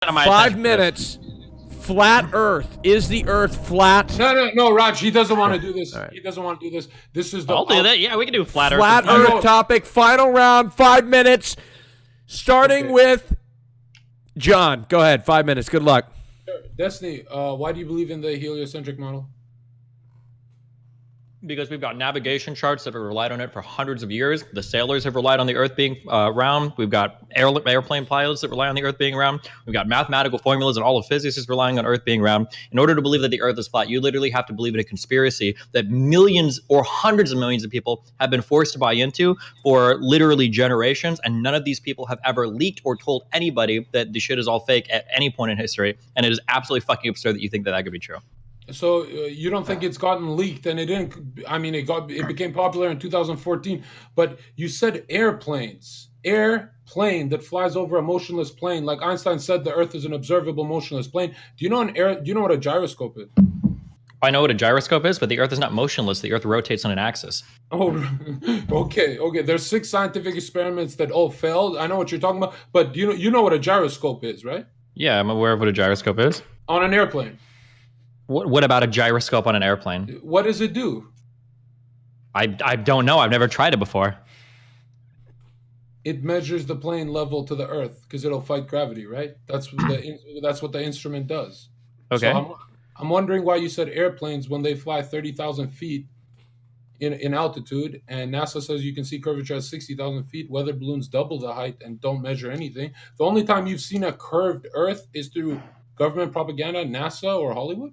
5 minutes. Flat Earth. Is the Earth flat? No, Raj. He doesn't want to do this. Right. He doesn't want to do this. This is the. I'll do that. Yeah, we can do flat Earth. Flat Earth topic. Final round. 5 minutes. Starting with John. Go ahead. 5 minutes. Good luck. Destiny. Why do you believe in the heliocentric model? Because we've got navigation charts that have relied on it for hundreds of years. The sailors have relied on the Earth being round. We've got airplane pilots that rely on the Earth being round. We've got mathematical formulas and all of physics is relying on Earth being round. In order to believe that the Earth is flat, you literally have to believe in a conspiracy that millions or hundreds of millions of people have been forced to buy into for literally generations, and none of these people have ever leaked or told anybody that the shit is all fake at any point in history, and it is absolutely fucking absurd that you think that that could be true. So you don't think it's gotten leaked, and it didn't? I mean, it became popular in 2014. But you said airplanes, airplane that flies over a motionless plane. Like Einstein said, the Earth is an observable motionless plane. Do you know what a gyroscope is? I know what a gyroscope is, but the Earth is not motionless. The Earth rotates on an axis. Oh, okay. There's 6 scientific experiments that all failed. I know what you're talking about, but you know what a gyroscope is, right? Yeah, I'm aware of what a gyroscope is. On an airplane. What about a gyroscope on an airplane? What does it do? I don't know. I've never tried it before. It measures the plane level to the Earth because it'll fight gravity, right? That's what the instrument does. Okay. So I'm wondering why you said airplanes when they fly 30,000 feet in altitude, and NASA says you can see curvature at 60,000 feet. Weather balloons double the height and don't measure anything. The only time you've seen a curved Earth is through government propaganda, NASA, or Hollywood?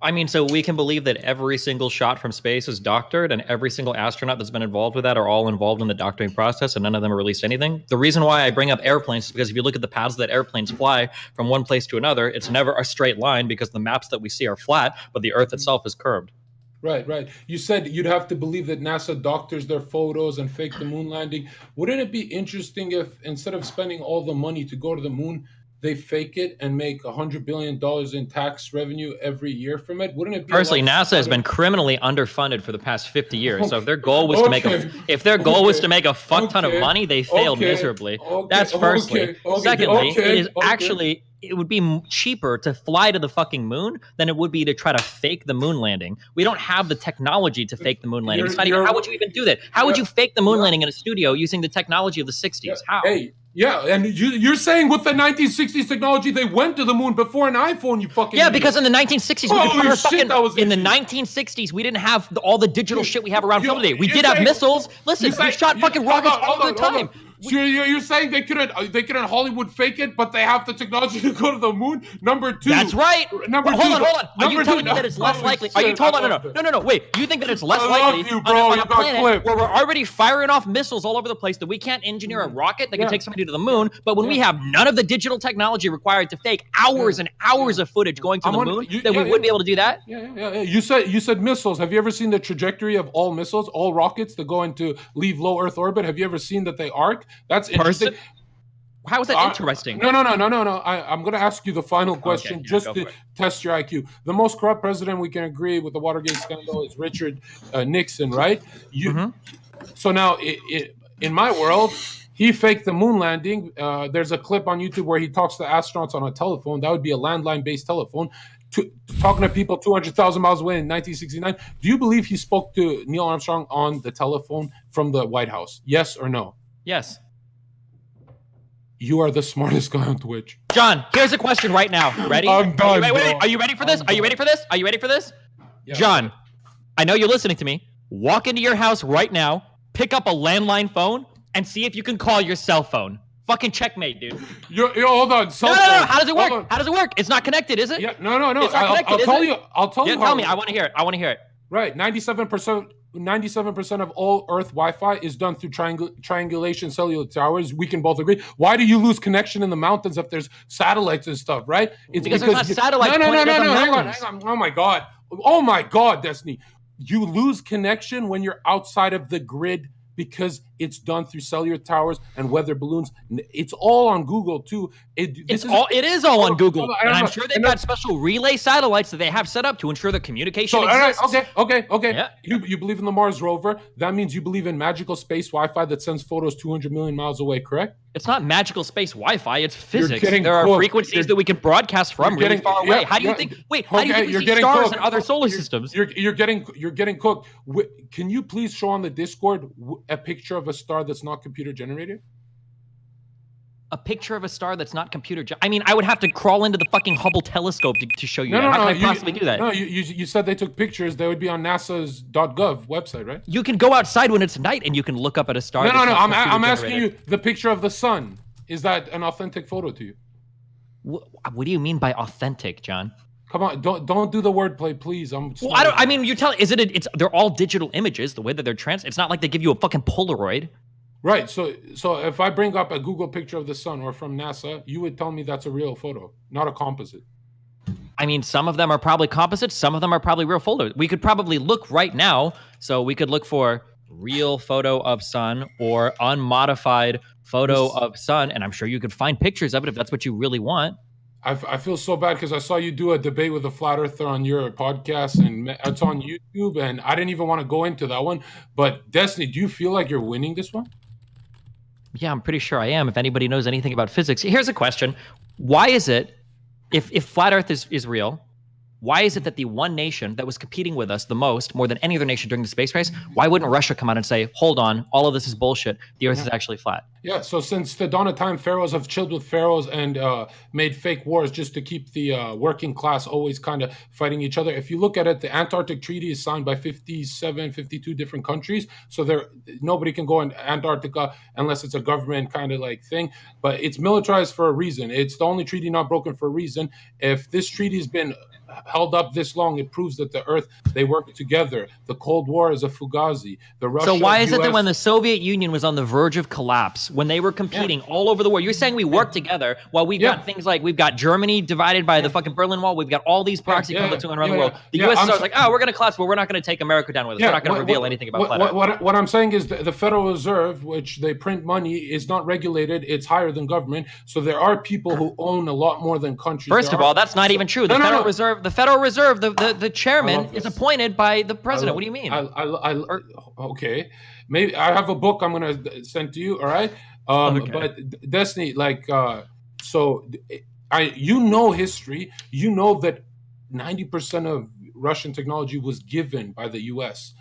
I mean, so we can believe that every single shot from space is doctored, and every single astronaut that's been involved with that are all involved in the doctoring process, and none of them have released anything. The reason why I bring up airplanes is because if you look at the paths that airplanes fly from one place to another, it's never a straight line because the maps that we see are flat, but the Earth itself is curved. Right. You said you'd have to believe that NASA doctors their photos and fake the moon landing. Wouldn't it be interesting if instead of spending all the money to go to the moon, they fake it and make $100 billion in tax revenue every year from it? Wouldn't it be? Personally, NASA has been criminally underfunded for the past 50 years. So if their goal was to make a fuck ton of money, they failed miserably. That's firstly. Secondly, it would be cheaper to fly to the fucking moon than it would be to try to fake the moon landing. We don't have the technology to fake the moon landing. How would you even do that? How would you fake the moon landing in a studio using the technology of the 60s? How? Yeah, and you're saying with the 1960s technology, they went to the moon before an iPhone, you fucking Yeah, because in the 1960s, in the 1960s, we didn't have all the digital shit we have around today. We did have missiles. Listen, we shot fucking rockets all the time. So you're saying they couldn't Hollywood fake it, but they have the technology to go to the moon? Number 2. That's right. Number 2. Hold on. Are you telling me that it's less likely? Are you told? No. Wait. You think that it's less likely on a planet where we're already firing off missiles all over the place that we can't engineer a rocket that can take somebody to the moon? But when we have none of the digital technology required to fake hours and hours of footage going to the moon, then we wouldn't be able to do that. Yeah. You said missiles. Have you ever seen the trajectory of all missiles, all rockets that go into leave low Earth orbit? Have you ever seen that they arc? That's interesting. How is that interesting? No. I'm going to ask you the final question just to test your IQ. The most corrupt president we can agree with the Watergate scandal is Richard Nixon, right? So now, in my world, he faked the moon landing. There's a clip on YouTube where he talks to astronauts on a telephone. That would be a landline-based telephone. Talking to people 200,000 miles away in 1969. Do you believe he spoke to Neil Armstrong on the telephone from the White House? Yes or no? Yes. You are the smartest guy on Twitch. John, here's a question right now. Ready? I'm done. Wait. Are you ready for this? Are you ready for this? Yeah. John, I know you're listening to me. Walk into your house right now, pick up a landline phone, and see if you can call your cell phone. Fucking checkmate, dude. Hold on. No. How does it work? It's not connected, is it? Yeah. No. It's not connected, I'll tell you. Tell me. I want to hear it. Right. 97% of all Earth Wi-Fi is done through triangulation cellular towers. We can both agree. Why do you lose connection in the mountains if there's satellites and stuff, right? It's because there's not satellites. No. Hang on. Oh my God, Destiny. You lose connection when you're outside of the grid because it's done through cellular towers and weather balloons. It's all on Google too. It is all on Google. And I'm sure they've got special relay satellites that they have set up to ensure the communication exists. Okay. Yeah. You believe in the Mars rover. That means you believe in magical space Wi-Fi that sends photos 200 million miles away, correct? It's not magical space Wi-Fi. It's physics. getting There are cooked. frequencies that we can broadcast from really far away. How do you think? Wait, how do you think we see stars in other solar systems? You're getting cooked. Can you please show on the Discord a picture of a star that's not computer generated? A picture of a star that's not I mean, I would have to crawl into the fucking Hubble telescope to show you that. How can I possibly do that? No, you said they took pictures. They would be on NASA's .gov website, right? You can go outside when it's night and you can look up at a star. No. I'm asking you the picture of the sun. Is that an authentic photo to you? What do you mean by authentic, John? Come on, don't do the wordplay, please. I mean, you tell. They're all digital images. The way that they're It's not like they give you a fucking Polaroid. Right. So if I bring up a Google picture of the sun or from NASA, you would tell me that's a real photo, not a composite. I mean, some of them are probably composites. Some of them are probably real photos. We could probably look right now. So we could look for real photo of sun or unmodified photo of sun. And I'm sure you could find pictures of it if that's what you really want. I feel so bad because I saw you do a debate with a flat earther on your podcast, and it's on YouTube, and I didn't even want to go into that one. But Destiny, do you feel like you're winning this one? Yeah, I'm pretty sure I am. If anybody knows anything about physics, here's a question: why is it, if flat Earth is real, why is it that the one nation that was competing with us the most, more than any other nation during the space race, why wouldn't Russia come out and say, "Hold on, all of this is bullshit. The Earth is actually flat"? Yeah. So since the dawn of time, pharaohs have chilled with pharaohs and made fake wars just to keep the working class always kind of fighting each other. If you look at it, the Antarctic Treaty is signed by 52 different countries. So nobody can go in Antarctica unless it's a government kind of like thing. But it's militarized for a reason. It's the only treaty not broken for a reason. If this treaty has been held up this long, it proves that the Earth, they work together. The Cold War is a fugazi. So why is it that when the Soviet Union was on the verge of collapse, when they were competing all over the world, you're saying we work together while we've got things like we've got Germany divided by the fucking Berlin Wall, we've got all these proxy conflicts going around the world. The US is like, we're going to collapse, but we're not going to take America down with us. We're not going to reveal anything about flat Earth. What I'm saying is the Federal Reserve, which they print money, is not regulated. It's higher than government. So there are people who own a lot more than countries. First of all, that's not even true. The Federal Reserve, the chairman is appointed by the president. What do you mean? Okay, maybe I have a book I'm going to send to you. All right. But Destiny, you know history. You know that 90% of Russian technology was given by the U.S.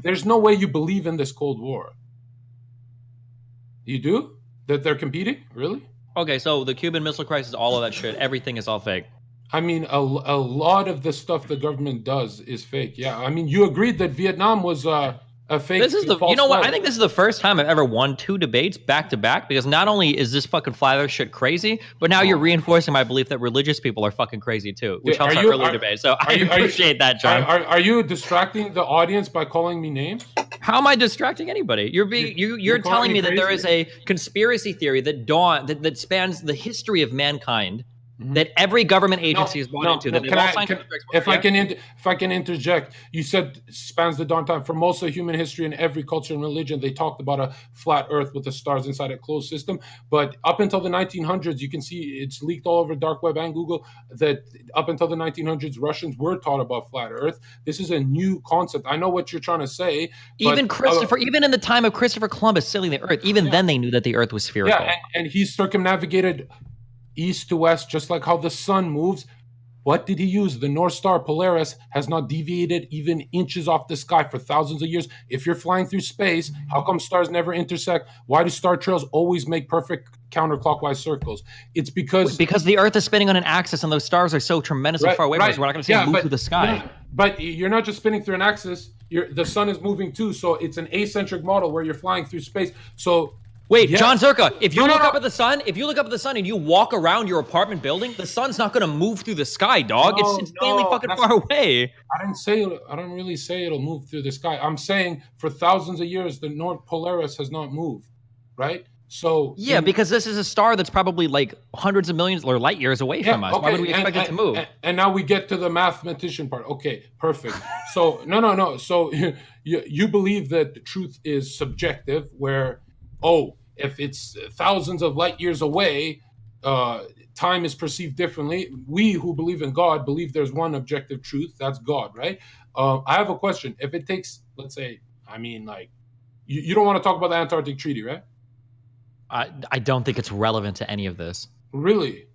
There's no way you believe in this Cold War. You do? That they're competing? Really? Okay, so the Cuban Missile Crisis, all of that shit, everything is all fake. I mean, a lot of the stuff the government does is fake. Yeah, I mean, you agreed that Vietnam was a fake. You know what? I think this is the first time I've ever won 2 debates back to back, because not only is this fucking flat earth shit crazy, but now you're reinforcing my belief that religious people are fucking crazy too, which helps our early debate. So I appreciate that, John. Are you distracting the audience by calling me names? How am I distracting anybody? You're telling me that there is a conspiracy theory that spans the history of mankind. That every government agency is bought into. If I can interject, you said spans the dawn time. For most of human history and every culture and religion, they talked about a flat Earth with the stars inside a closed system. But up until the 1900s, you can see it's leaked all over dark web and Google that up until the 1900s, Russians were taught about flat Earth. This is a new concept. I know what you're trying to say. Even in the time of Christopher Columbus sailing the Earth, then they knew that the Earth was spherical. Yeah, and he circumnavigated east to west, just like how the sun moves. What did he use? The North Star Polaris has not deviated even inches off the sky for thousands of years. If you're flying through space, how come stars never intersect? Why do star trails always make perfect counterclockwise circles? It's because the Earth is spinning on an axis, and those stars are so tremendously far away. We're not going to see them move through the sky. But you're not just spinning through an axis. The sun is moving too. So it's an acentric model where you're flying through space. So. Wait, Jonzherka, if you look up at the sun and you walk around your apartment building, the sun's not going to move through the sky, dog. It's insanely fucking far away. I don't really say it'll move through the sky. I'm saying for thousands of years, the North Polaris has not moved, right? So because this is a star that's probably like hundreds of millions or light years away from us. Okay. Why would we expect it to move? And now we get to the mathematician part. Okay, perfect. So no. So you believe that the truth is subjective, where if it's thousands of light years away, time is perceived differently. We who believe in God believe there's one objective truth. That's God, right? I have a question. If it takes, let's say, you don't want to talk about the Antarctic Treaty, right? I don't think it's relevant to any of this. Really?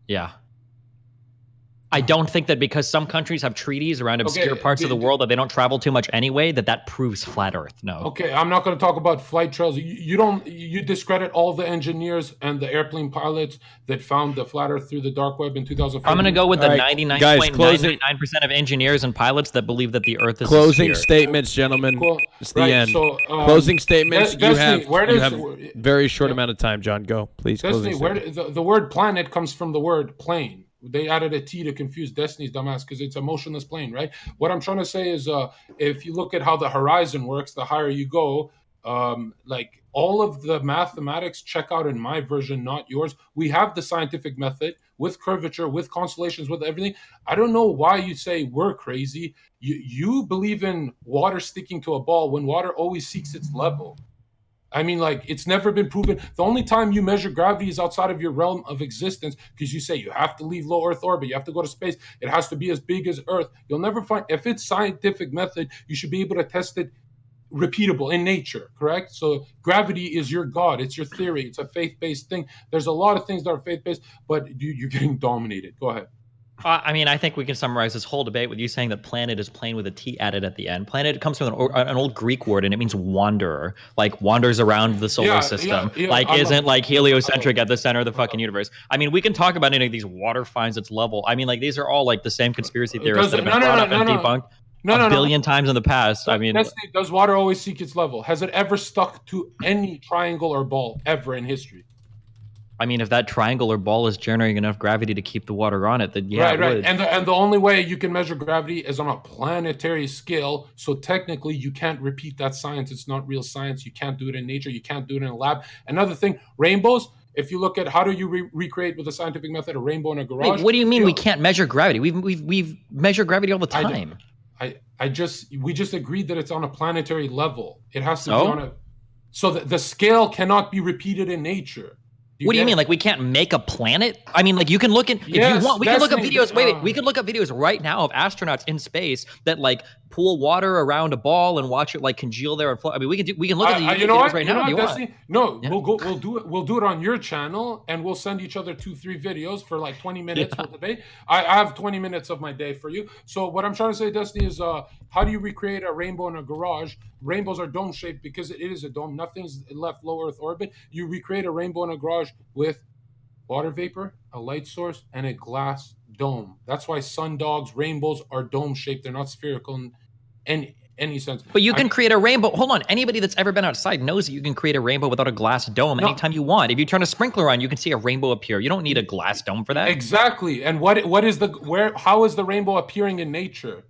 Yeah. I don't think that because some countries have treaties around obscure parts of the world that they don't travel too much anyway, that proves flat Earth. No. Okay, I'm not going to talk about flight trails. You discredit all the engineers and the airplane pilots that found the flat Earth through the dark web in 2004. I'm going to go with the 99.99% of engineers and pilots that believe that the Earth is closing statements, gentlemen. It's the end. So, closing statements. You have a very short amount of time, John. Go, please. Destiny, the word planet comes from the word plane. They added a T to confuse Destiny's dumbass because it's a motionless plane, right? What I'm trying to say is if you look at how the horizon works, the higher you go, like all of the mathematics check out in my version, not yours. We have the scientific method with curvature, with constellations, with everything. I don't know why you say we're crazy. You believe in water sticking to a ball when water always seeks its level. I mean, like, it's never been proven. The only time you measure gravity is outside of your realm of existence because you say you have to leave low Earth orbit. You have to go to space. It has to be as big as Earth. You'll never find, if it's scientific method, you should be able to test it repeatable in nature, correct? So gravity is your God. It's your theory. It's a faith-based thing. There's a lot of things that are faith-based, but you're getting dominated. Go ahead. I mean, I think we can summarize this whole debate with you saying that planet is plane with a T added at the end. Planet comes from an old Greek word, and it means wanderer, like wanders around the solar system, isn't like heliocentric at the center of the fucking universe. I mean, we can talk about any of these water finds its level. I mean, like, these are all like the same conspiracy theorists that have been brought up and debunked a billion times in the past. I mean, does water always seek its level? Has it ever stuck to any triangle or ball ever in history? I mean, if that triangle or ball is generating enough gravity to keep the water on it, then yeah, right, right. And the only way you can measure gravity is on a planetary scale. So technically, you can't repeat that science. It's not real science. You can't do it in nature. You can't do it in a lab. Another thing, rainbows. If you look at how do you recreate with a scientific method a rainbow in a garage? Wait, what do you mean we can't measure gravity? We've measured gravity all the time. We just agreed that it's on a planetary level. It has to be on a. So the scale cannot be repeated in nature. What do you mean? Like, we can't make a planet? I mean, like, you can look at, if you want, we can look up videos. Wait, we can look up videos right now of astronauts in space that like pool water around a ball and watch it like congeal there and float. I mean, we can look at the videos right now. We'll do it on your channel, and we'll send each other 2-3 videos for like 20 minutes. We'll debate. I have 20 minutes of my day for you. So what I'm trying to say, Destiny, is how do you recreate a rainbow in a garage? Rainbows are dome shaped because it is a dome. Nothing's left low Earth orbit. You recreate a rainbow in a garage with water vapor, a light source, and a glass dome. That's why sundogs, rainbows are dome shaped. They're not spherical in any sense. But you can create a rainbow. Hold on. Anybody that's ever been outside knows that you can create a rainbow without a glass dome anytime you want. If you turn a sprinkler on, you can see a rainbow appear. You don't need a glass dome for that. Exactly. And how is the rainbow appearing in nature?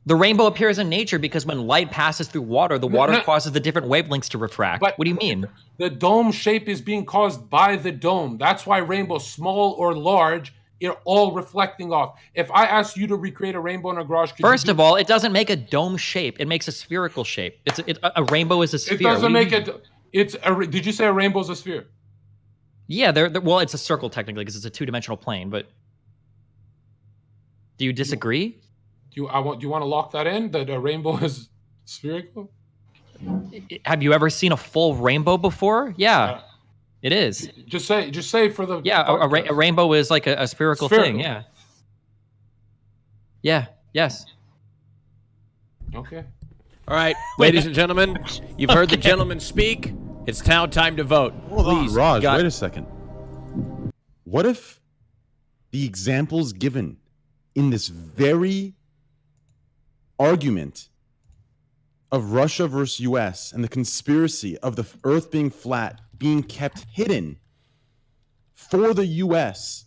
The rainbow appears in nature because when light passes through water, the water causes the different wavelengths to refract. What do you mean? The dome shape is being caused by the dome. That's why rainbows, small or large, are all reflecting off. If I asked you to recreate a rainbow in a garage, first of all, it doesn't make a dome shape. It makes a spherical shape. A rainbow is a sphere. It doesn't make it. Did you say a rainbow is a sphere? Yeah, well, it's a circle technically because it's a two-dimensional plane. But do you disagree? Do you want to lock that in, that a rainbow is spherical? Have you ever seen a full rainbow before? Yeah, it is. Just say for the a rainbow is like a spherical thing. Yeah. Yes. Okay. All right, ladies and gentlemen, you've heard the gentleman speak. It's now time to vote. Hold on, Raj. Wait a second. What if the examples given in this very argument of Russia versus US and the conspiracy of the Earth being flat being kept hidden for the US?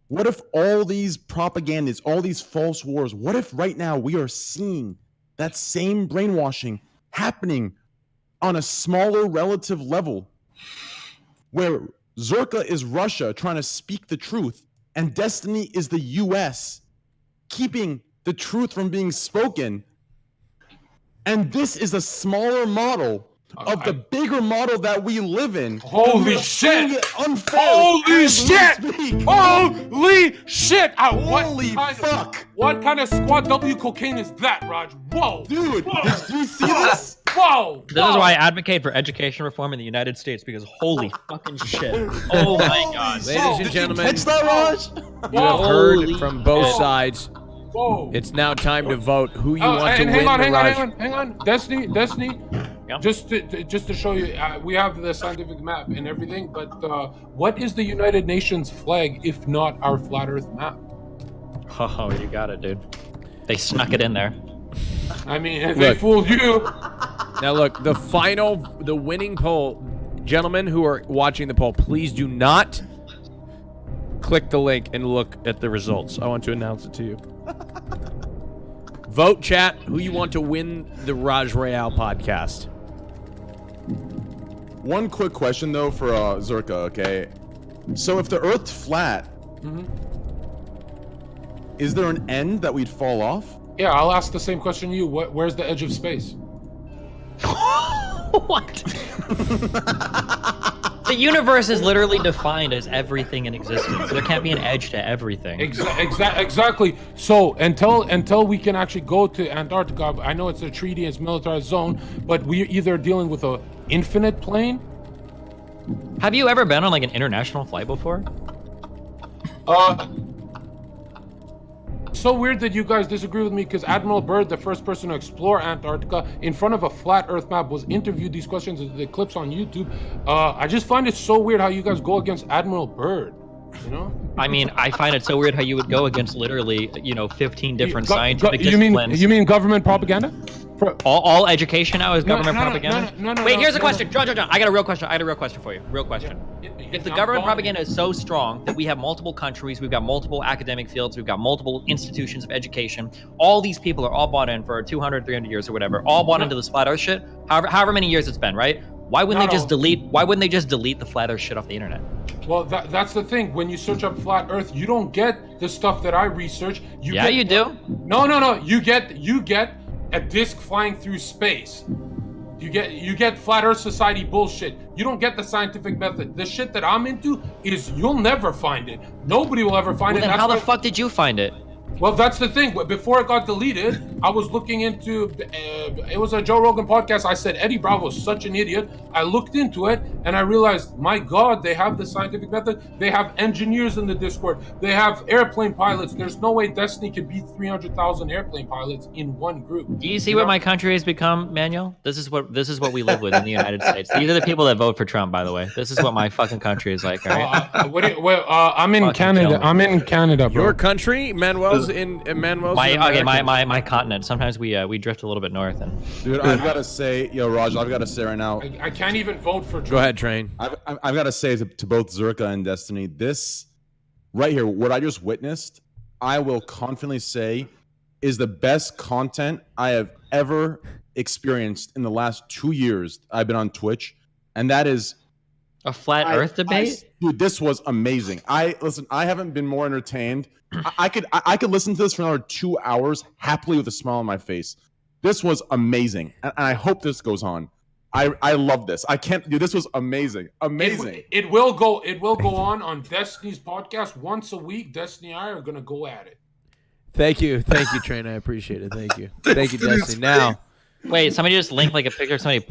What if all these propagandas, all these false wars, what if right now we are seeing that same brainwashing happening on a smaller relative level, where Zherka is Russia trying to speak the truth and Destiny is the US keeping the truth from being spoken, and this is a smaller model of the bigger model that we live in. Holy shit! Holy shit! Holy shit! Holy fuck! What kind of squad W cocaine is that, Raj? Whoa! Dude, did you see this? Whoa! This is why I advocate for education reform in the United States, because holy fucking shit. Oh my god. Ladies and gentlemen, Catch that, Raj? you have heard Holy from both shit. sides. Whoa! It's now time to vote who you want to and win the Raj. hang on. Destiny. Yeah. Just to show you, we have the scientific map and everything. But what is the United Nations flag if not our flat Earth map? Oh, you got it, dude. They snuck it in there. I mean, if they fooled you. Now look, the winning poll, gentlemen who are watching the poll, please do not click the link and look at the results. I want to announce it to you. Vote, chat, who you want to win the Raj Royale podcast. One quick question though for Zerka, okay? So if the Earth's flat, is there an end that we'd fall off? Yeah, I'll ask the same question to you. Where's the edge of space? What? The universe is literally defined as everything in existence. There can't be an edge to everything. Exactly. So until we can actually go to Antarctica, I know it's a treaty, it's militarized zone, but we're either dealing with a infinite plane. Have you ever been on like an international flight before? So weird that you guys disagree with me, because Admiral Byrd, the first person to explore Antarctica in front of a flat Earth map, was interviewed. These questions, the clips on YouTube. I just find it so weird how you guys go against Admiral Byrd. You know? I mean, I find it so weird how you would go against literally, 15 different scientific disciplines. You mean government propaganda? All education now is government propaganda? No, Wait, here's a question. John, I got a real question. For you. Real question. If the government propaganda is so strong that we have multiple countries, we've got multiple academic fields, we've got multiple institutions of education, all these people are all bought in for 200, 300 years or whatever, all bought into this flat Earth shit, however many years it's been, right? Why wouldn't they just delete the flat Earth shit off the internet? Well, that's the thing. When you search up flat Earth, you don't get the stuff that I research. You do. No. You get a disc flying through space. You get flat Earth Society bullshit. You don't get the scientific method. The shit that I'm into is you'll never find it. Nobody will ever find it. Then how the fuck did you find it? Well, that's the thing. Before it got deleted, I was looking into, it was a Joe Rogan podcast. I said, Eddie Bravo's such an idiot. I looked into it and I realized, my God, they have the scientific method. They have engineers in the Discord. They have airplane pilots. There's no way Destiny can beat 300,000 airplane pilots in one group. Do you see what my country has become, Manuel? This is what we live with in the United States. These are the people that vote for Trump, by the way. This is what my fucking country is like, all right? I'm in Canada. I'm in Canada, bro. Your country? Manuel's in my continent. Sometimes we drift a little bit north. And Dude, I've got to say, Raj, I've got to say right now. I can't even vote for Trump. Go ahead, Train. I've got to say to both Zerka and Destiny, this right here, what I just witnessed, I will confidently say is the best content I have ever experienced in the last 2 years I've been on Twitch, and that is a flat Earth debate. Dude, this was amazing. I haven't been more entertained. I could listen to this for another 2 hours happily with a smile on my face. This was amazing, and I hope this goes on. I love this. I can't. Dude, this was amazing. Amazing. It will go on Destiny's podcast once a week. Destiny and I are gonna go at it. Thank you, Train. I appreciate it. Thank you, Destiny. Now, wait, somebody just linked like a picture of somebody